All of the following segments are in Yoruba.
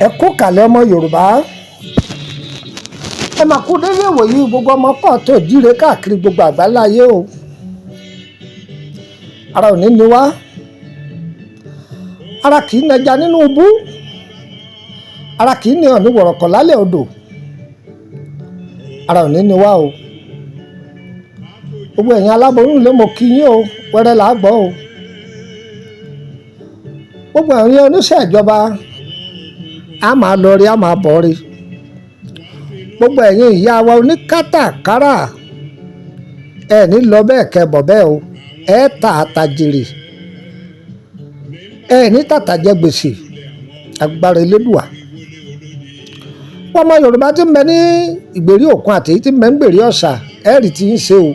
Ẹ kú kàlẹ̀ ọmọ Yorùbá, ẹ máa kú délé ìwòyí gbogbo ọmọ kóòtù òjíire káàkiri gbogbo àgbáláyé o. Ara ò ní ni wá, ara kì í nẹja nínú ibú, ara kì í ní ọ̀ní wọ̀rọ̀kọ̀ lálẹ́ odò. Ara ò ní ni wá o. Gbogbo ẹ̀yin aláboyún lé mo kí yín o, wẹ́rẹ́ là á gbọ́ o. Gbogbo ẹ̀yin oníṣẹ́ ìjọba a máa lọ rí a máa bọ̀ rí. Gbogbo ẹ̀yin ìyá wa oníkátàkárà ẹ ní lọ bẹ́ẹ̀ kẹbọ̀ bẹ́ẹ̀ o, ẹ ta àtàjèrè ẹ ní tàtàjẹ gbèsè agbára Elédùà. Ọmọ Yorùbá tí ń bẹ ní ìgbèrí òkun àti èyí tí ń bẹ ní ìgbèrí ọ̀sà ẹ rí ti ń ṣe o.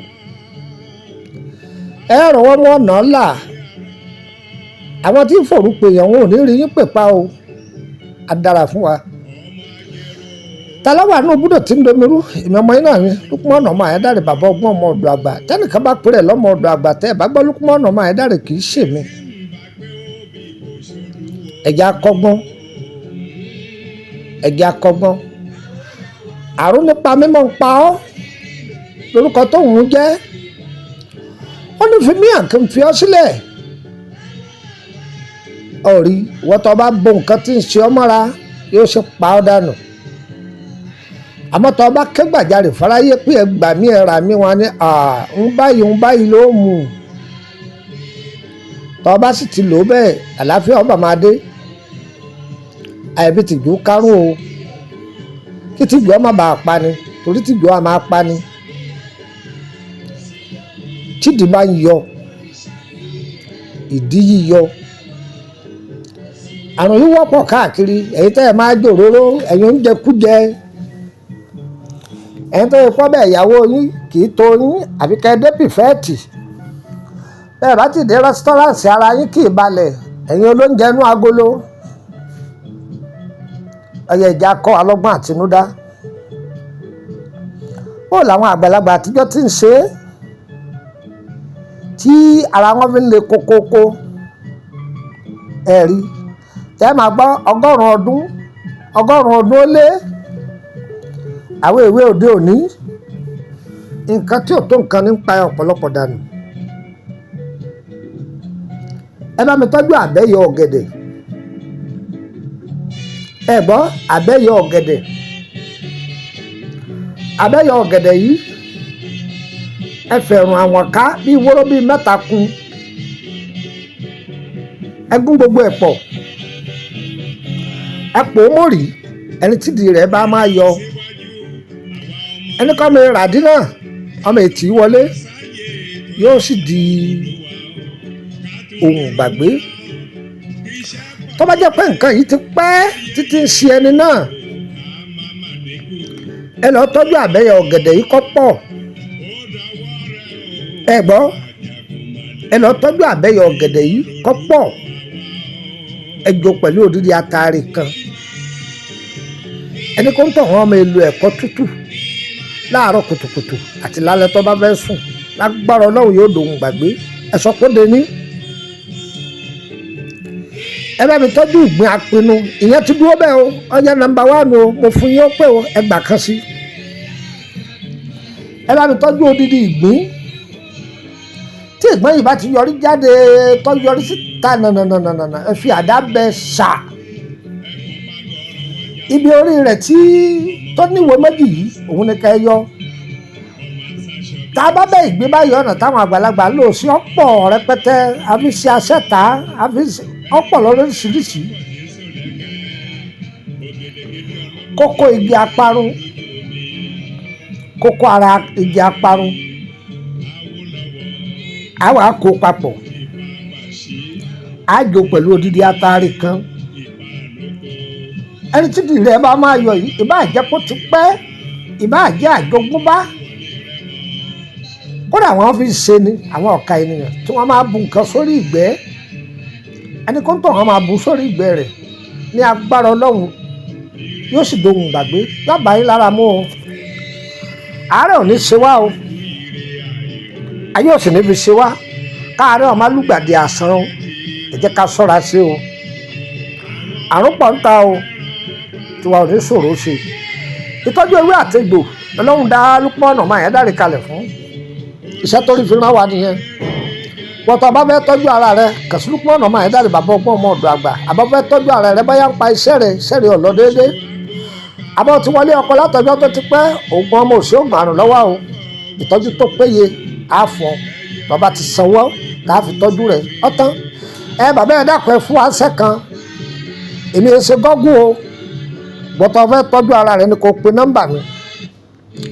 Ẹ rọwọ́ mọ́ ọ̀nà ńlá, àwọn tí ń forúpè yàn wọn ò ní rí yín pè pa o. A dára fún wa. Tàlàwà náà gbọ́dọ̀ tí ń domirú èmi ọmọ yín náà ni Lúkúmọ́nù ọmọ Àyádáre bàbá ọgbọ́n ọmọ ọ̀dọ̀ àgbà. Tẹ́nìkan bá pèrè lọ́mọ ọ̀dọ̀ àgbà tẹ́ ẹ bá gbọ́ Lúkúmọ́nù ọmọ Àyádáre kì í ṣèmi. Ẹ̀jẹ̀ akọgbọ́n, ẹ̀jẹ̀ akọgbọ́n. Àrùn nípa mímọ́ ń pa ọ́ lórúkọ tó ń jẹ́. Ó ní fi mí àǹkì ń fi ọ́ sílẹ̀. Ọ̀rí ìwọ́n tó bá bo nǹkan tí ń ṣe ọ́ mọ́ra yóò ṣe pa ọ́ dànù. Àmọ́ tó bá ké gbàjarè fáráyé pé ẹ gbà mí ẹ rà mí wọn ni ń báyìí ló mú. Tó bá sì ti lò ó bẹ́ẹ̀ àlàáfíà ọba máa dé. Àìbí tìjú kárùn o, kí tìjú ọ má bàa pa ni, torí tìjú ọ máa pa ni. Tídìí bá ń yọ, ìdí yíyọ. Àrùn yìí wọ́pọ̀ káàkiri, ẹ̀yin tẹ́ ẹ máa jòróró, ẹ̀yin oúnjẹ kújẹ. Ẹ̀yin tó yẹ kọ́ bẹ́ẹ̀ ìyàwó yín kì í tó yín àbí kẹ́ ẹ dé pìfẹ́ẹ̀tì. Bẹ́ẹ̀ bá ti dé rẹ́sítọ́ráǹsì ara yín kì í balẹ̀, ẹ̀yin olóúnjẹ inú agolo. Ọyẹ ìjà kọ́ alọ́gbọ́n àtinúdá. Ó làwọn àgbàlagbà àtijọ́ tí ń ṣe é, tí ara wọn fi ń le kókókó. Ẹ̀rí tẹ́ máa gbọ́ ọgọ́rùn-ún ọdún ó lé. Àwọn ìwé òde òní nǹkan tí ò tó nǹkan ní ń pa ọ̀pọ̀lọpọ̀ dànù. Ẹ bá mi tọ́jú àbẹ́yẹ ọ̀gẹ̀dẹ̀. Ẹ gbọ́ àbẹ́yẹ ọ̀gẹ̀dẹ̀. Àbẹ́yẹ ọ̀gẹ̀dẹ̀ yìí ẹ fẹ̀rùn àwọn ká bí wóró bíi mẹ́ta kún. Ẹ gún gbogbo ẹ̀ pọ̀. Ẹ pò ó mọ́rì ẹni tídìí rẹ̀ bá máa yọ. Ẹni kọ́ mi ràdí náà ọmọ ètí wọlé yóò sì di ohun gbàgbé. Tó bá jẹ́ pé nǹkan yìí ti pẹ́ títí ń ṣe ẹni náà, ẹ lọ tọ́jú àbẹ́yẹ ọ̀gẹ̀dẹ̀ yìí kó pọ̀. Ẹ gbọ́, ẹ lọ tọ́jú àbẹ́yẹ ọ̀gẹ̀dẹ̀ yìí kó pọ̀. Ẹ jó pẹ̀lú òdìdí atare kan. Ẹni kó ń tọ̀ wọ́n ọmọ èlò ẹ̀kọ́ tútù láàárọ̀ kùtùkùtù àti lálẹ́ tó bá fẹ́ sùn. Lágbára Ọlọ́run yóò dòun gbàgbé. Ẹ sọ pé dé ní. Ẹ bá mi tọ́jú ìgbín apinu, ìyẹn ti dúró bẹ́ẹ̀ o, ọjà nọ́mbà 1 o, mo fún yín ó pé o, ẹ gbà kan sí. Ẹ bá mi tọ́jú odidi ìgbín. Tí ìgbín yìí bá ti yọrí jáde tó yọrí síta nànànànànà, ẹ fi àdá bẹ́ ṣà. Ibi orí rẹ̀ tí tó níwèé méjì yìí òun ni ká ẹ yọ. Tá a bá bẹ́ ìgbín báyìí ọ̀nà táwọn àgbàlagbà lò sí ọ̀pọ̀ rẹpẹtẹ, àfi ṣe aṣẹ́ta, àfi ọ̀pọ̀ lóríṣiríṣi. Kókó igi aparun, kókó ara igi aparun, a wá kó papọ̀. A jó pẹ̀lú odidi atare kan. Ẹni tí ìdí rẹ̀ bá máa yọ yìí, ìbáà jẹ́ kó ti pẹ́, ìbáà jẹ́ àjogúnbá. Kódà wọ́n fi ṣe ni àwọn ọ̀ka ènìyàn tí wọ́n máa bu nǹkan sórí ìgbẹ́. Ẹni kó ń tọ̀ wọ́n máa bu sórí ìgbẹ́ rẹ̀ ní agbára Ọlọ́run yóò sì dohun gbàgbé. Lábàá yín lára mú o. Àárẹ̀ ò ní ṣe wá o. Ayé ò sì ní fi ṣe wá. Káàárẹ̀ ọmọ alúgbàdì àsán o. Ẹ jẹ́ ká ṣọ́ra sí o. Àrùn pọ̀ ń ta o. tiwa ò ní ṣòro ṣe. Ìtọ́jú ewé àtegbò Ọlọ́run dá Lúpọ̀nà máa yẹn dárí kalẹ̀ fún iṣẹ́ tó rí fi rán wa nìyẹn. Wọ́tọ̀ bá fẹ́ tọ́jú ara rẹ kẹ̀sí Lúpọ̀nà máa yẹn dárí bàbá ọgbọ́n ọmọ ọ̀dọ̀ àgbà. Àbọ̀ fẹ́ tọ́jú ara rẹ báyà ń pa iṣẹ́ rẹ ọ̀lọ́ déédéé. Àbọ̀ ti wọlé ọkọ látọjọ́ tó ti pẹ́ oògùn ọmọ òsì oògùn àrùn lọ́wọ́ o. Ìtọ́jú tó péye á fún ọ bàbá ti sanwó tá a fi tọ́jú rẹ̀ ọ̀tán. Bàbá ẹ dákun ẹ fún wa ṣẹ́ kan èmi ẹ ṣe gọ́gùn o. Gbọ́tọ̀ fẹ́ tọ́jú ara rẹ ni kò pe nọ́mbà mi.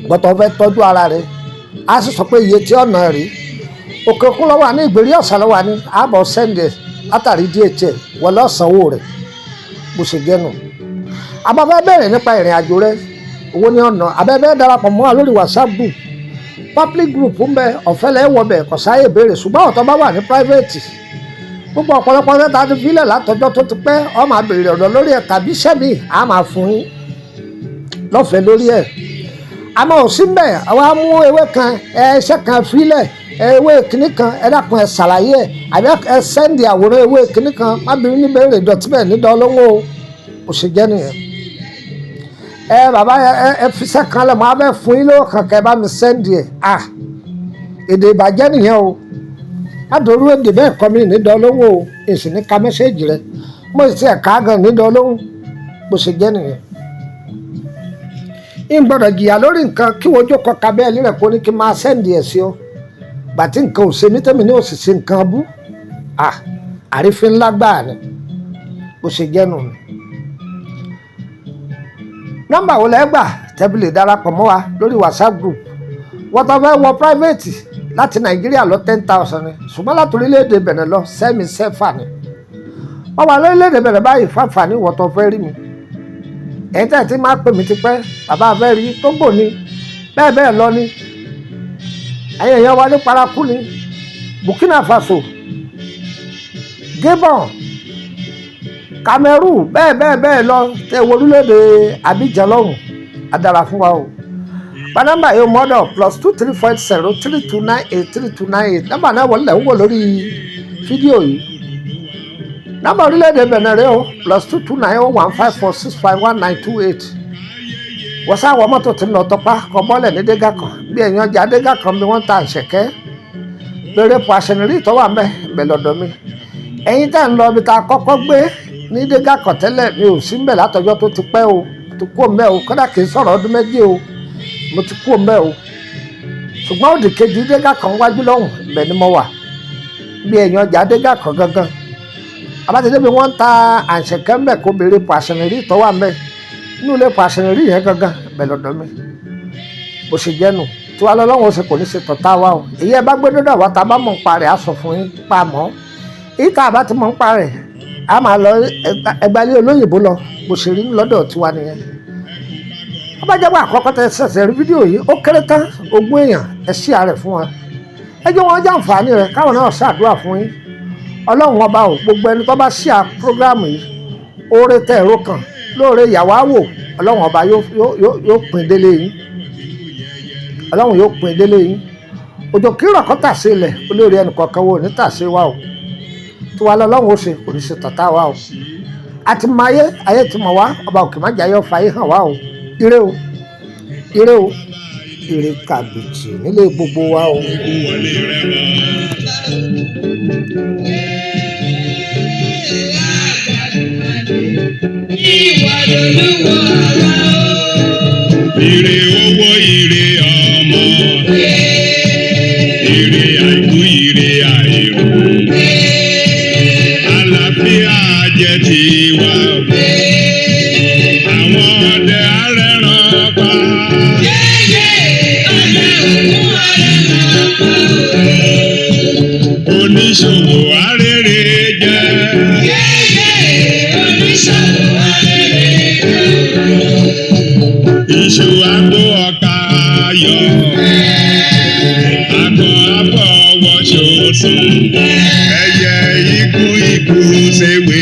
Gbọ́tọ̀ fẹ́ tọ́jú ara rẹ á sì sọ pé iye tí ọ̀nà rí òkè òkun lọ́wọ́ àní ìgbèrí ọ̀sán lọ́wọ́ àní àbọ̀ sẹ́ndẹ̀ látàrí DHL wọlé ọ̀sánwó rẹ̀ bó ṣe jẹ́ nù. Abáfẹ́ bẹ̀rẹ̀ nípa ìrìn àjò rẹ owó ní ọ̀nà abẹ́fẹ́ darapọ̀ mọ́ wa lórí WhatsApp group public group ń bẹ ọ̀fẹ́ lẹ́wọ̀ bẹ̀ kò sáyè béèrè ṣùgbọ́n ọ̀tọ̀ bá wà ní private gbogbo ọ̀pọ̀lọpọ̀ mẹ́ta ti fílẹ̀ látọjọ́ tó ti pẹ́ ọ máa béèrè ọ̀dọ̀ lórí ẹ̀ tàbí sẹ́mi á máa fún yín lọ́fẹ̀ẹ́ lórí ẹ̀. Àmọ́ òsì ń bẹ̀ àwa mú ewé kan iṣẹ́ kan fílẹ̀ ewé kìnnì kan ẹ dákun ẹ ṣàlàyé ẹ àbí ẹ sẹ́ndì àwòrán ewé kìnnì kan má bí ní béèrè ìdọ̀tí bẹ́ẹ̀ nídọ̀ lọ́wọ́ o kò sì jẹ́ nìyẹn. Bàbá ẹ fi iṣẹ́ kan lẹ̀ mọ́ abẹ́ fún yín lówó kan kẹ́ bá mi sẹ́ndì ẹ̀ èdè ìbàjẹ́ nìyẹn o. Adòrú èdè bẹ́ẹ̀ kọ́ mi nídọ̀ lọ́wọ́ o èsì ní ka mẹ́sẹ́ẹ̀jì rẹ mo sì ẹ̀ka gan nídọ̀ lọ́wọ́ bó ṣe jẹ́ nìyẹn. Ń gbọ́dọ̀ jìyà lórí nǹkan kí wọ́n jókòó kábẹ́ẹ̀lì rẹ̀ kó ní kí n máa sẹ́ndì ẹ̀ sí ọ gbàtí nǹkan ò ṣe mí tẹ́mi ní òṣìṣẹ́ nǹkan bú àrífín ńlá gbáà ni bó ṣe jẹ́ nù. Nọ́mbà wo lẹ́ gbà tẹ́bí lè darapọ̀ mọ́ wa lórí WhatsApp group wọ́n tó fẹ́ wọ private láti Nàìjíríà lọ 10,000 ni ṣùgbọ́n láti orílẹ̀-èdè Bẹ̀nẹ̀ lọ sẹ́mi sẹ́fà ni wọ́n wà lórílẹ̀-èdè Bẹ̀nẹ̀ báyìí fáfàní wọ́n tó fẹ́ rí mi ẹ̀yin tẹ́ ẹ̀ tí máa pè mí ti pẹ́ bàbá fẹ́ rí Tógò ni bẹ́ẹ̀ bẹ́ẹ̀ lọ ni ẹ̀yin èèyàn wa ní paraku ni Burkina Faso Gabon Cameroon bẹ́ẹ̀ lọ tẹ́ wo orílẹ̀-èdè Abidjan lọ́hùn adára fún wa o. Bá nọ́mbà yóò mọ́dọ̀ +23403298398 nọ́mbà náà wọlé ń wò lórí fídíò yìí. Nọ́mbà orílẹ̀-èdè Benin rẹ o +2290154651928. Wọ́n sáwọ́ mọ́tò tí ń lọ tọpá kọ bọ́ọ̀lẹ̀ ní dégà kan bí ẹ̀yàn ọjà dégà kan bí wọ́n ta àṣẹ̀kẹ́ lórí epo àṣẹnìrí ìtọ́wà mẹ́ lọ́dọ̀ mi. Ẹ̀yin tẹ́ ń lọ ibi tá a kọ́kọ́ gbé ní dégà kan tẹ́lẹ̀ mi ò sí mbẹ̀ látọjọ́ tó ti pẹ́ o ti kú òmẹ́ o kódà kì í sọ̀rọ̀ ọdún méjì o mo ti kú òmẹ́ o ṣùgbọ́n òdì kejì dégà kan wájú lọ́hùn ibẹ̀ ni mo wà bí ẹ̀yàn ọjà dégà kan gangan abátidé bí wọ́n ń ta àṣẹ̀kẹ́ mbẹ̀ kó béèrè epo àṣẹnìrí ìtọ́wà mẹ́ inú ilé epo àṣẹnìrí yẹn gangan ibẹ̀ lọ́dọ̀ mi bó ṣe jẹ́ nù tí wàá lọ́wọ́ ó ṣe kò ní ṣe tọ̀tà wa o èyí ẹ bá gbé dọ́dọ̀ wa tá a bá mọ̀ ń pa rẹ̀ á sọ fún yín pa mọ́ èyí tá a bá ti mọ̀ ń pa rẹ̀ á máa lọ ẹgbàálẹ̀ olóyìnbó lọ bó ṣe rí lọ́dọ̀ tiwa nìyẹn. wọ́n bá jẹ́ pé àkọ́kọ́ tẹ ṣẹ̀ṣẹ̀ rí fídíò yìí ó kéré tán 20 èèyàn ẹ ṣí ààrẹ fún wa ẹ jẹ́ wọn jàǹfààní rẹ̀ káwọn náà ṣàdúrà fún yín ọlọ́run ọba ò gbogbo ẹni tó bá ṣí à prógráàmù yìí oore tẹ ẹ̀rọ kan lóore ìyàwó àwò ọlọ́run ọba yóò pín délé yín ọlọ́run yóò pín délé yín òjò kírọ̀ kọ́ tà sí ilẹ̀ olórí ẹnì kọ̀ọ̀kan wo ní tà sí wa o tí wàá lọ́lọ́run ó ṣe kò ní ṣe tàtà wa o àti mọ ayé ti mọ̀ wá ọba òkè má jayọ́ fàyè hàn wá o ire o ire o ire kàbìtì nílé gbogbo wa o. Ìwà lolúwa wa o. Ire owó ire ọmọ. Ire àìkú ire àìrò. Àlàáfíà jẹ́ tiwa. Àwọn ọdẹ arẹ́ràn pa. Ọdẹ òkú arẹ́ràn pa. Oníṣòwò arére jẹ́. Iṣu àgbo ọ̀ka yọ, àgọ́ àbọ̀wọ̀ ṣoṣo, ẹyẹ ikú ṣèwé.